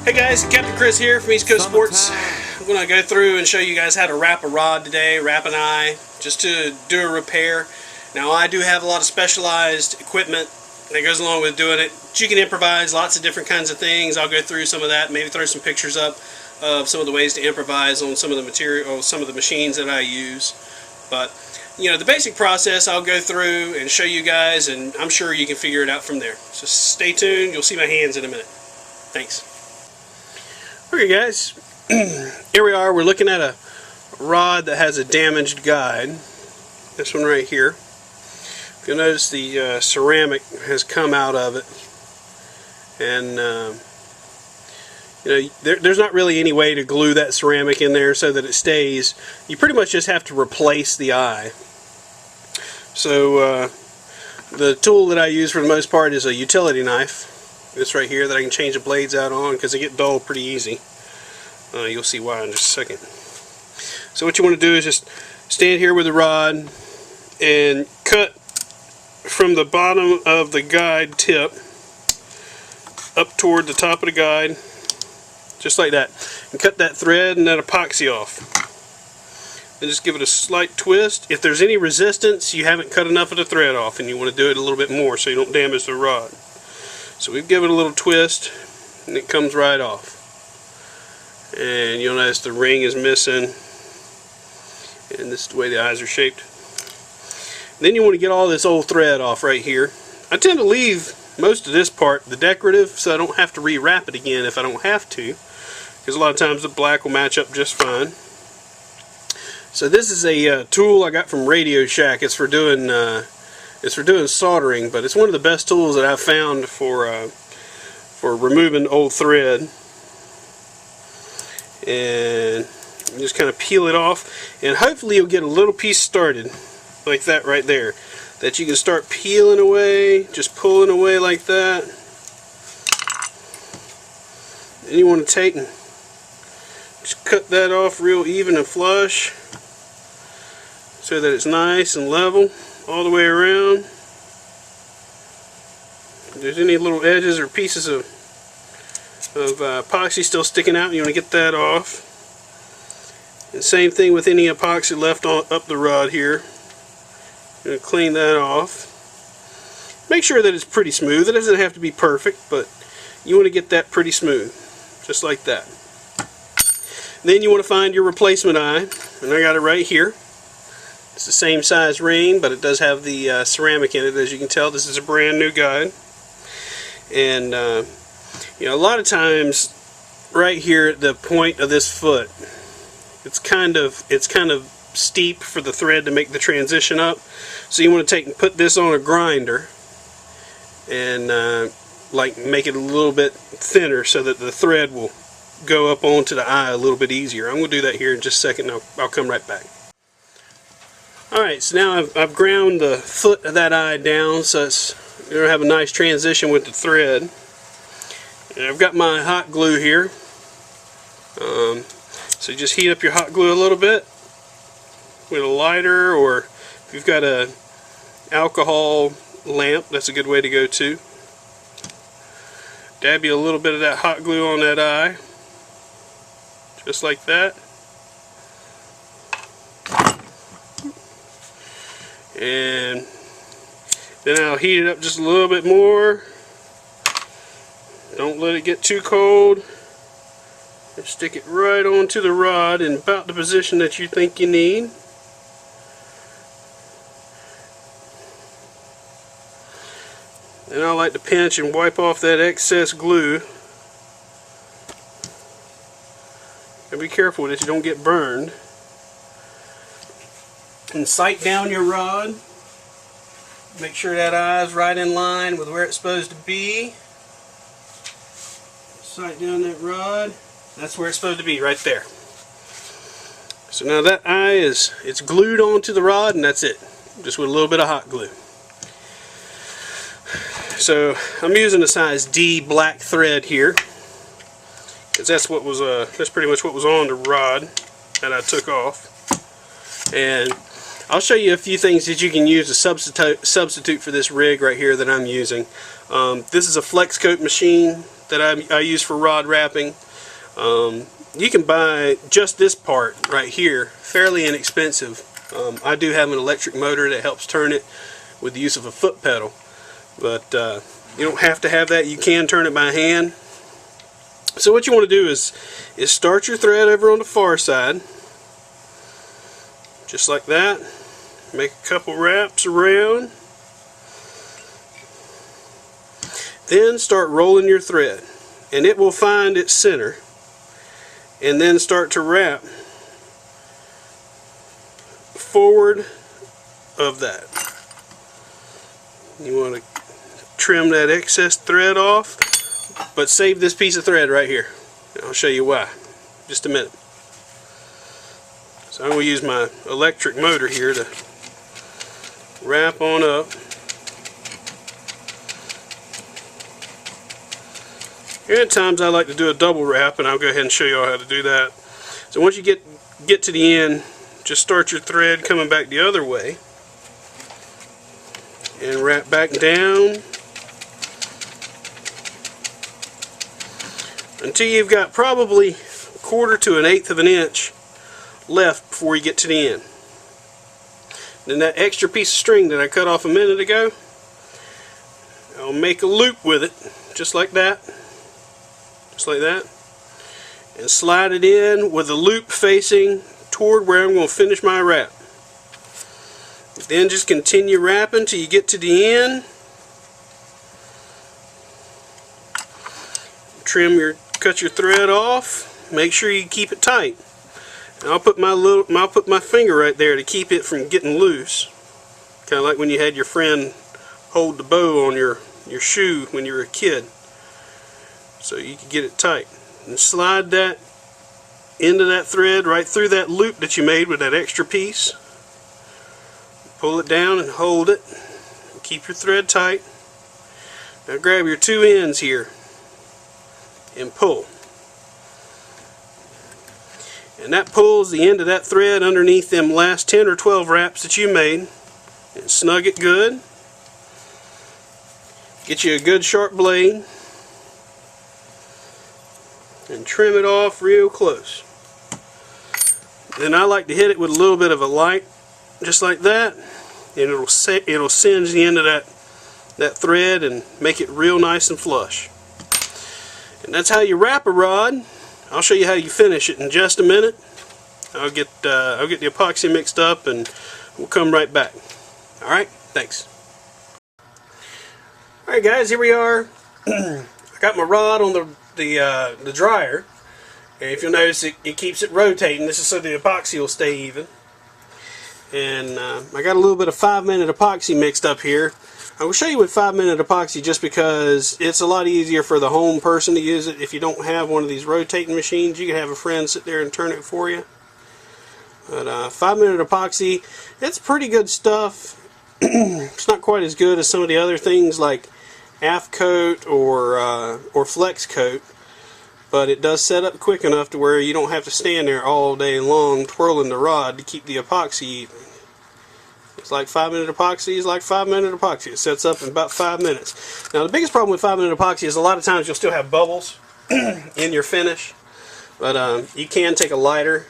Hey guys, Captain Chris here from East Coast Sports. I'm going to go through and show you guys how to wrap a rod today, wrap an eye, just to do a repair. Now I do have a lot of specialized equipment that goes along with doing it. But you can improvise lots of different kinds of things. I'll go through some of that, maybe throw some pictures up of some of the ways to improvise on some of the material, some of the machines that I use. But you know, the basic process I'll go through and show you guys, and I'm sure you can figure it out from there. So stay tuned, you'll see my hands in a minute. Thanks. Okay guys, here we are. We're looking at a rod that has a damaged guide. This one right here. You'll notice the ceramic has come out of it, and you know, there's not really any way to glue that ceramic in there so that it stays. You pretty much just have to replace the eye. So the tool that I use for the most part is a utility knife. This right here that I can change the blades out on because they get dull pretty easy. You'll see why in just a second. So what you want to do is just stand here with the rod and cut from the bottom of the guide tip up toward the top of the guide, just like that, and cut that thread and that epoxy off. And just give it a slight twist. If there's any resistance, you haven't cut enough of the thread off and you want to do it a little bit more so you don't damage the rod. So we give it a little twist and it comes right off. And you'll notice the ring is missing, and this is the way the eyes are shaped. Then you want to get all this old thread off right here. I tend to leave most of this part, the decorative, so I don't have to rewrap it again if I don't have to, because a lot of times the black will match up just fine. So this is a tool I got from Radio Shack. It's for doing soldering, but it's one of the best tools that I've found for removing old thread. And you just kind of peel it off, and hopefully you'll get a little piece started like that right there that you can start peeling away, just pulling away like that. Then you want to take and just cut that off real even and flush so that it's nice and level all the way around. If there's any little edges or pieces of epoxy still sticking out, you want to get that off. And same thing with any epoxy left up the rod here. You're going to clean that off. Make sure that it's pretty smooth. It doesn't have to be perfect, but you want to get that pretty smooth, just like that. Then you want to find your replacement eye, and I got it right here. It's the same size ring, but it does have the ceramic in it. As you can tell, this is a brand new guide. And you know, a lot of times right here at the point of this foot, it's kind of steep for the thread to make the transition up. So you want to take and put this on a grinder and like make it a little bit thinner so that the thread will go up onto the eye a little bit easier. I'm going to do that here in just a second, and I'll come right back. Alright, so now I've ground the foot of that eye down so it's going to have a nice transition with the thread. And I've got my hot glue here. So you just heat up your hot glue a little bit with a lighter, or if you've got a alcohol lamp, that's a good way to go too. Dab you a little bit of that hot glue on that eye, just like that. And then I'll heat it up just a little bit more. Don't let it get too cold. Just stick it right onto the rod in about the position that you think you need. Then I like to pinch and wipe off that excess glue. And be careful that you don't get burned. And sight down your rod. Make sure that eye is right in line with where it's supposed to be. Sight down that rod. That's where it's supposed to be, right there. So now that eye it's glued onto the rod, and that's it. Just with a little bit of hot glue. So I'm using a size D black thread here, because that's pretty much what was on the rod that I took off. And I'll show you a few things that you can use to substitute for this rig right here that I'm using. This is a flex coat machine. that I use for rod wrapping. You can buy just this part right here, fairly inexpensive. I do have an electric motor that helps turn it with the use of a foot pedal, but you don't have to have that. You can turn it by hand. So what you want to do is start your thread over on the far side, just like that. Make a couple wraps around, then start rolling your thread, and it will find its center, and then start to wrap forward of that. You want to trim that excess thread off, but save this piece of thread right here. I'll show you why. Just a minute. So I'm going to use my electric motor here to wrap on up. And at times I like to do a double wrap, and I'll go ahead and show you all how to do that. So once you get to the end, just start your thread coming back the other way and wrap back down until you've got probably 1/4 to 1/8 of an inch left before you get to the end. Then that extra piece of string that I cut off a minute ago, I'll make a loop with it, just like that, and slide it in with the loop facing toward where I'm going to finish my wrap. Then just continue wrapping till you get to the end. Cut your thread off. Make sure you keep it tight. And I'll put my finger right there to keep it from getting loose. Kind of like when you had your friend hold the bow on your shoe when you were a kid, so you can get it tight. And slide that into that thread right through that loop that you made with that extra piece. Pull it down and hold it. Keep your thread tight. Now grab your two ends here and pull. And that pulls the end of that thread underneath them last 10 or 12 wraps that you made. And snug it good. Get you a good sharp blade and trim it off real close. Then I like to hit it with a little bit of a light, just like that, and it'll singe the end of that thread and make it real nice and flush. And that's how you wrap a rod. I'll show you how you finish it in just a minute. I'll get the epoxy mixed up and we'll come right back. Alright, thanks. Alright guys, here we are. I got my rod on the dryer, and if you'll notice it keeps it rotating. This is so the epoxy will stay even. And I got a little bit of 5-minute epoxy mixed up here. I will show you with 5-minute epoxy just because it's a lot easier for the home person to use it. If you don't have one of these rotating machines, you can have a friend sit there and turn it for you. But 5-minute epoxy, it's pretty good stuff. It's not quite as good as some of the other things like AFCoat or Flex Coat, but it does set up quick enough to where you don't have to stand there all day long twirling the rod to keep the epoxy even. It's like 5-minute epoxy is like 5-minute epoxy. It sets up in about 5 minutes. Now the biggest problem with 5-minute epoxy is a lot of times you'll still have bubbles in your finish, but you can take a lighter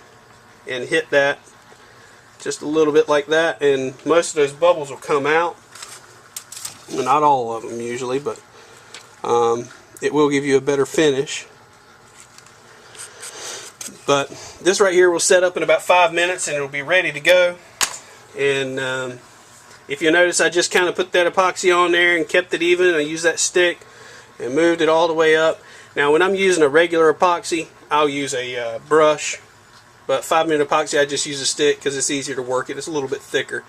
and hit that just a little bit like that, and most of those bubbles will come out. Well, not all of them usually, but it will give you a better finish. But this right here will set up in about 5 minutes and it'll be ready to go. And if you notice, I just kind of put that epoxy on there and kept it even, and I used that stick and moved it all the way up. Now when I'm using a regular epoxy, I'll use a brush, but 5-minute epoxy I just use a stick because it's easier to work it. It's a little bit thicker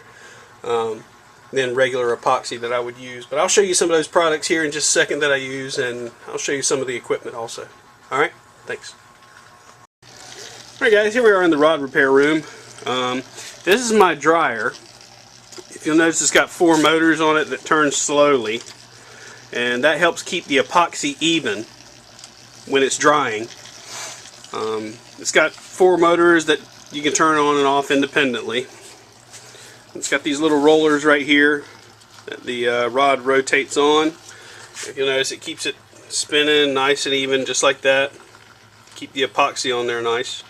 than regular epoxy that I would use. But I'll show you some of those products here in just a second that I use, and I'll show you some of the equipment also. Alright, thanks. Alright guys, here we are in the rod repair room. This is my dryer. If you'll notice, it's got 4 motors on it that turn slowly, and that helps keep the epoxy even when it's drying. It's got 4 motors that you can turn on and off independently. It's got these little rollers right here that the rod rotates on. If you'll notice, it keeps it spinning nice and even, just like that. Keep the epoxy on there nice.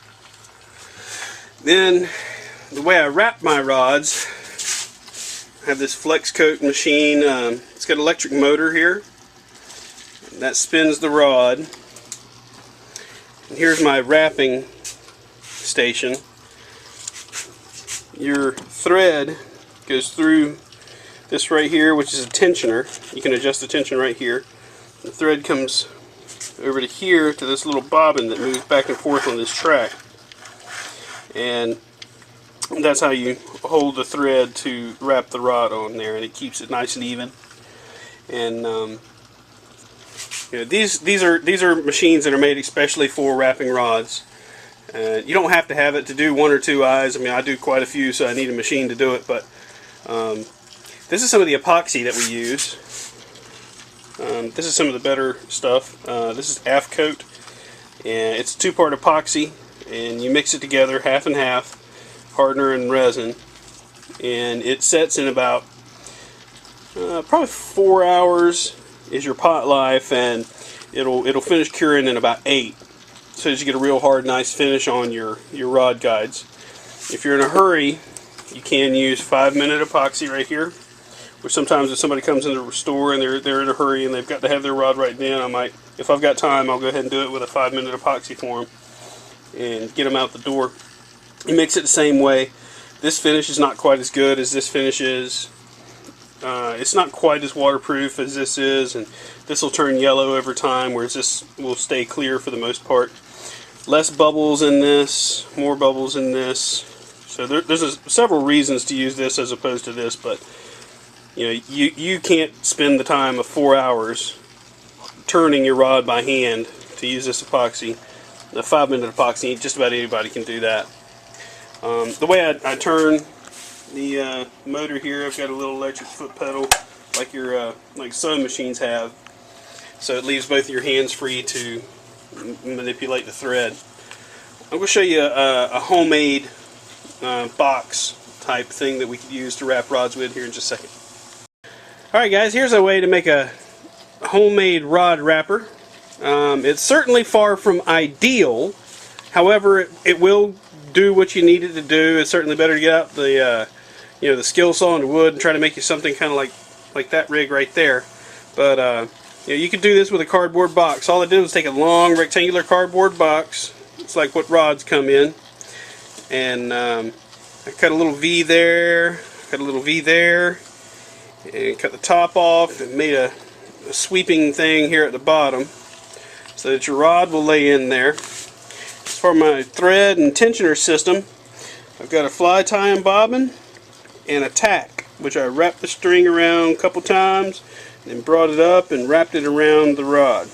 Then the way I wrap my rods, I have this flex coat machine. It's got an electric motor here that spins the rod. And here's my wrapping station. Your thread goes through this right here, which is a tensioner. You can adjust the tension right here. The thread comes over to here to this little bobbin that moves back and forth on this track. And that's how you hold the thread to wrap the rod on there, and it keeps it nice and even. And you know, these are machines that are made especially for wrapping rods. You don't have to have it to do one or two eyes. I mean, I do quite a few, so I need a machine to do it. But this is some of the epoxy that we use. This is some of the better stuff. This is AFCOAT, and it's a two-part epoxy, and you mix it together half and half, hardener and resin, and it sets in about probably 4 hours is your pot life, and it'll finish curing in about 8. So that you get a real hard, nice finish on your rod guides. If you're in a hurry, you can use 5-minute epoxy right here. Which sometimes if somebody comes into the store and they're in a hurry and they've got to have their rod right then, I might, if I've got time, I'll go ahead and do it with a 5-minute epoxy for them and get them out the door. You mix it the same way. This finish is not quite as good as this finish is. It's not quite as waterproof as this is, and this will turn yellow over time, whereas this will stay clear for the most part. Less bubbles in this, more bubbles in this. So there's several reasons to use this as opposed to this, but you know, you can't spend the time of 4 hours turning your rod by hand to use this epoxy. A 5-minute epoxy, just about anybody can do that. The way I turn the motor here, I've got a little electric foot pedal like your like sewing machines have, so it leaves both your hands free to manipulate the thread. I'm going to show you a homemade box type thing that we could use to wrap rods with here in just a second. Alright guys, here's a way to make a homemade rod wrapper. It's certainly far from ideal, however it will do what you need it to do. It's certainly better to get out the you know, the skill saw and the wood and try to make you something kind of like that rig right there. But you know, you could do this with a cardboard box. All I did was take a long rectangular cardboard box. It's like what rods come in, and I cut a little V there, cut a little V there, and cut the top off and made a sweeping thing here at the bottom so that your rod will lay in there. As for my thread and tensioner system, I've got a fly tie and bobbin and a tack, which I wrapped the string around a couple times, then brought it up and wrapped it around the rod.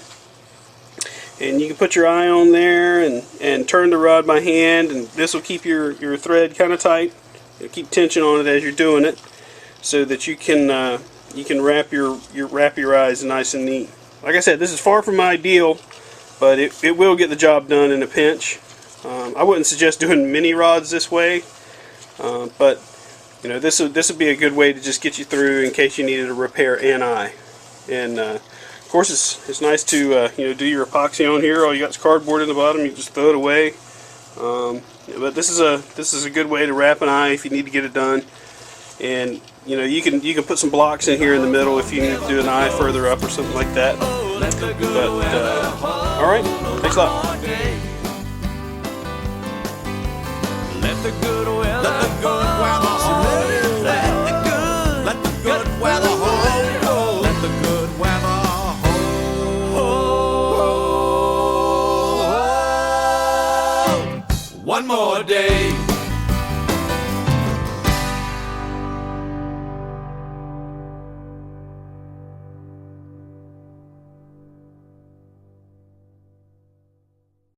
And you can put your eye on there and turn the rod by hand, and this will keep your thread kind of tight. It'll keep tension on it as you're doing it, so that you can wrap your eyes nice and neat. Like I said, this is far from ideal, but it will get the job done in a pinch. I wouldn't suggest doing mini rods this way, but you know, this would be a good way to just get you through in case you needed to repair an eye. And of course, it's nice to you know, do your epoxy on here. All you got is cardboard in the bottom. You just throw it away. But this is a good way to wrap an eye if you need to get it done. And you know, you can put some blocks in here in the middle if you need to do an eye further up or something like that. But all right, thanks a lot. Let the good weather hold. Let the good weather hold. Let the good weather hold. One more day.